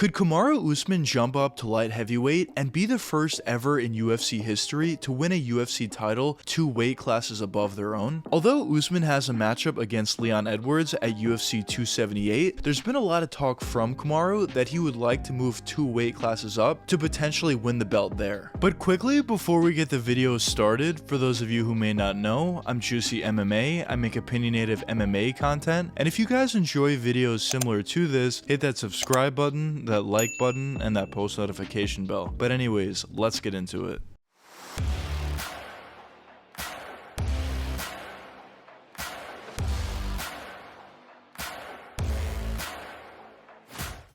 Could Kamaru Usman jump up to light heavyweight and be the first ever in UFC history to win a UFC title 2 weight classes above their own? Although Usman has a matchup against Leon Edwards at UFC 278, there's been a lot of talk from Kamaru that he would like to move 2 weight classes up to potentially win the belt there. But quickly, before we get the video started, for those of you who may not know, I'm Juicy MMA, I make opinionative MMA content, and if you guys enjoy videos similar to this, hit that subscribe button, that like button, and that post notification bell. But anyways, let's get into it.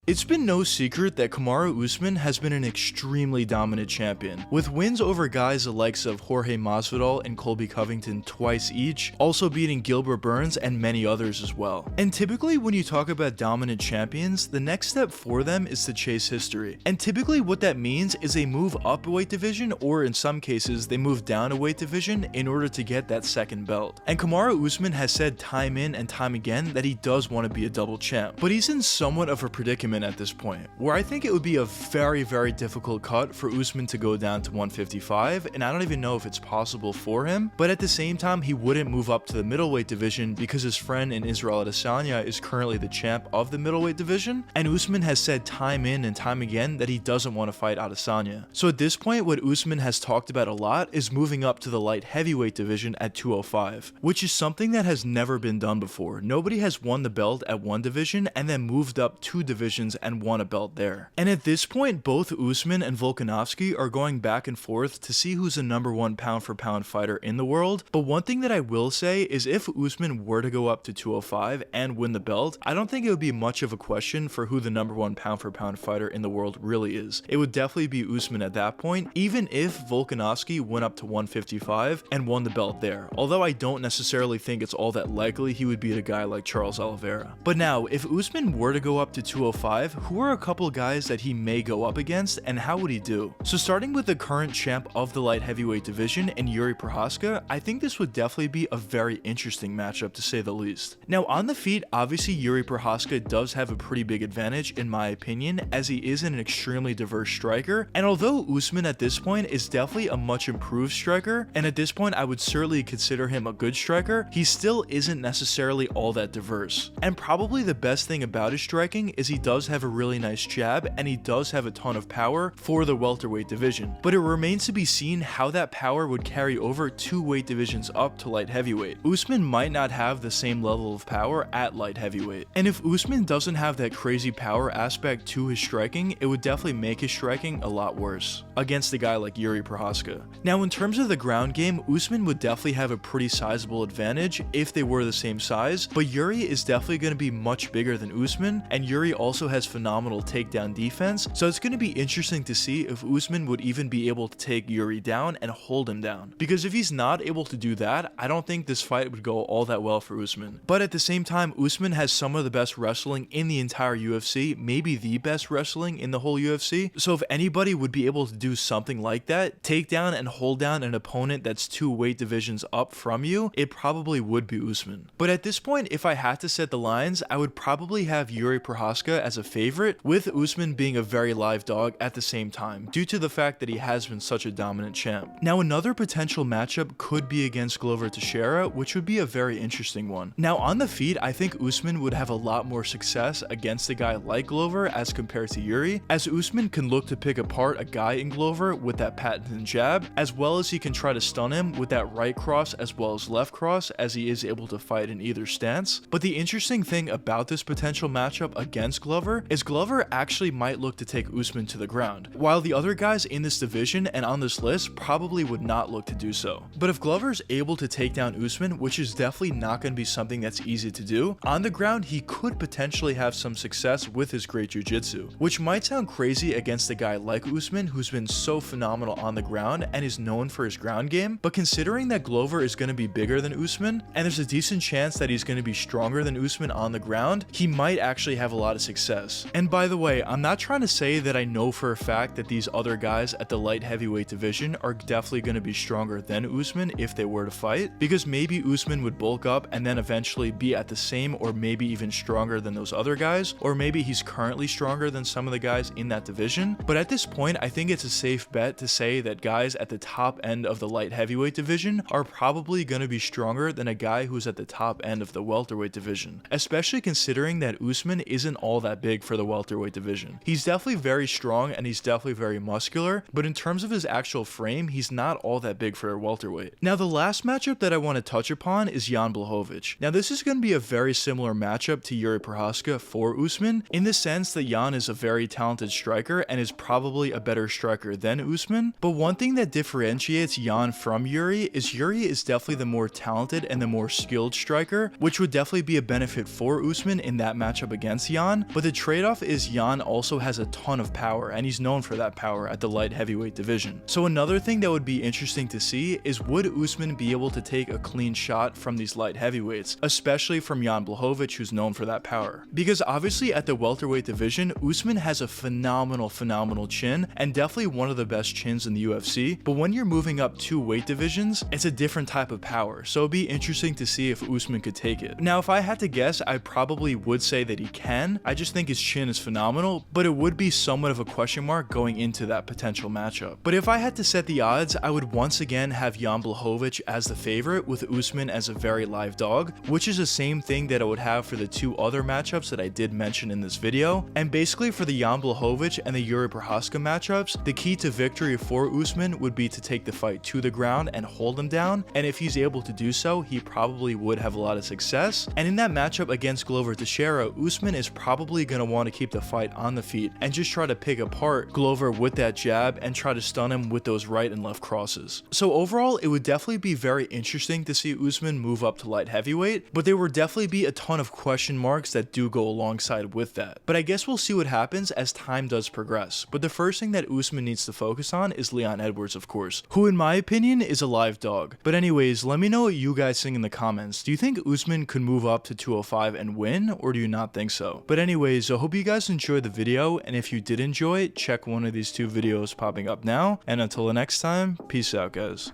It's been no secret that Kamaru Usman has been an extremely dominant champion, with wins over guys the likes of Jorge Masvidal and Colby Covington twice each, also beating Gilbert Burns and many others as well. And typically when you talk about dominant champions, the next step for them is to chase history. And typically what that means is they move up a weight division, or in some cases they move down a weight division in order to get that second belt. And Kamaru Usman has said time in and time again that he does want to be a double champ, but he's in somewhat of a predicament at this point, where I think it would be a very difficult cut for Usman to go down to 155, and I don't even know if it's possible for him, but at the same time he wouldn't move up to the middleweight division because his friend in Israel Adesanya is currently the champ of the middleweight division, and Usman has said time in and time again that he doesn't want to fight Adesanya. So at this point what Usman has talked about a lot is moving up to the light heavyweight division at 205, which is something that has never been done before. Nobody has won the belt at one division and then moved up 2 divisions and won a belt there. And at this point, both Usman and Volkanovski are going back and forth to see who's the #1 pound for pound fighter in the world. But one thing that I will say is if Usman were to go up to 205 and win the belt, I don't think it would be much of a question for who the #1 pound for pound fighter in the world really is. It would definitely be Usman at that point, even if Volkanovski went up to 155 and won the belt there. Although I don't necessarily think it's all that likely he would beat a guy like Charles Oliveira. But now, if Usman were to go up to 205, who are a couple guys that he may go up against, and how would he do? So starting with the current champ of the light heavyweight division in Yuri Prochazka, I think this would definitely be a very interesting matchup to say the least. Now on the feet, obviously Yuri Prochazka does have a pretty big advantage in my opinion, as he is an extremely diverse striker, and although Usman at this point is definitely a much improved striker, and at this point I would certainly consider him a good striker, he still isn't necessarily all that diverse. And probably the best thing about his striking is he does have a really nice jab, and he does have a ton of power for the welterweight division, but it remains to be seen how that power would carry over 2 weight divisions up to light heavyweight. Usman might not have the same level of power at light heavyweight, and if Usman doesn't have that crazy power aspect to his striking, it would definitely make his striking a lot worse against a guy like Yuri Prochazka. Now in terms of the ground game, Usman would definitely have a pretty sizable advantage if they were the same size, but Yuri is definitely going to be much bigger than Usman, and Yuri also has phenomenal takedown defense, so it's going to be interesting to see if Usman would even be able to take Yuri down and hold him down, because if he's not able to do that, I don't think this fight would go all that well for Usman. But at the same time, Usman has some of the best wrestling in the entire UFC, maybe the best wrestling in the whole UFC, so if anybody would be able to do something like that, take down and hold down an opponent that's 2 weight divisions up from you, it probably would be Usman. But at this point, if I had to set the lines, I would probably have Yuri Prochazka as a favorite, with Usman being a very live dog at the same time, due to the fact that he has been such a dominant champ. Now another potential matchup could be against Glover Teixeira, which would be a very interesting one. Now on the feet, I think Usman would have a lot more success against a guy like Glover as compared to Yuri, as Usman can look to pick apart a guy in Glover with that patented jab, as well as he can try to stun him with that right cross as well as left cross, as he is able to fight in either stance. But the interesting thing about this potential matchup against Glover is Glover actually might look to take Usman to the ground, while the other guys in this division and on this list probably would not look to do so. But if Glover's able to take down Usman, which is definitely not going to be something that's easy to do, on the ground he could potentially have some success with his great jiu-jitsu, which might sound crazy against a guy like Usman who's been so phenomenal on the ground and is known for his ground game, but considering that Glover is going to be bigger than Usman, and there's a decent chance that he's going to be stronger than Usman on the ground, he might actually have a lot of success success. And by the way, I'm not trying to say that I know for a fact that these other guys at the light heavyweight division are definitely going to be stronger than Usman if they were to fight, because maybe Usman would bulk up and then eventually be at the same or maybe even stronger than those other guys, or maybe he's currently stronger than some of the guys in that division. But at this point, I think it's a safe bet to say that guys at the top end of the light heavyweight division are probably going to be stronger than a guy who's at the top end of the welterweight division, especially considering that Usman isn't all that big for the welterweight division. He's definitely very strong and he's definitely very muscular, but in terms of his actual frame, he's not all that big for a welterweight. Now, the last matchup that I want to touch upon is Jan Blachowicz. Now, this is going to be a very similar matchup to Yuri Prochazka for Usman, in the sense that Jan is a very talented striker and is probably a better striker than Usman, but one thing that differentiates Jan from Yuri is definitely the more talented and the more skilled striker, which would definitely be a benefit for Usman in that matchup against Jan, but the trade-off is Jan also has a ton of power, and he's known for that power at the light heavyweight division. So another thing that would be interesting to see is, would Usman be able to take a clean shot from these light heavyweights, especially from Jan Blachowicz, who's known for that power? Because obviously at the welterweight division, Usman has a phenomenal chin, and definitely one of the best chins in the UFC, but when you're moving up 2 weight divisions, it's a different type of power, so it'd be interesting to see if Usman could take it. Now, if I had to guess, I probably would say that he can. I just think his chin is phenomenal, but it would be somewhat of a question mark going into that potential matchup. But if I had to set the odds, I would once again have Jan Blachowicz as the favorite with Usman as a very live dog, which is the same thing that I would have for the 2 other matchups that I did mention in this video. And basically for the Jan Blachowicz and the Yuri Prochazka matchups, the key to victory for Usman would be to take the fight to the ground and hold him down, and if he's able to do so, he probably would have a lot of success. And in that matchup against Glover Teixeira, Usman is probably going to want to keep the fight on the feet and just try to pick apart Glover with that jab and try to stun him with those right and left crosses. So overall, it would definitely be very interesting to see Usman move up to light heavyweight, but there would definitely be a ton of question marks that do go alongside with that. But I guess we'll see what happens as time does progress. But the first thing that Usman needs to focus on is Leon Edwards, of course, who in my opinion is a live dog. But anyways, let me know what you guys think in the comments. Do you think Usman could move up to 205 and win, or do you not think so? But anyways, I hope you guys enjoyed the video, and if you did enjoy it, check one of these 2 videos popping up now, and until the next time, peace out guys.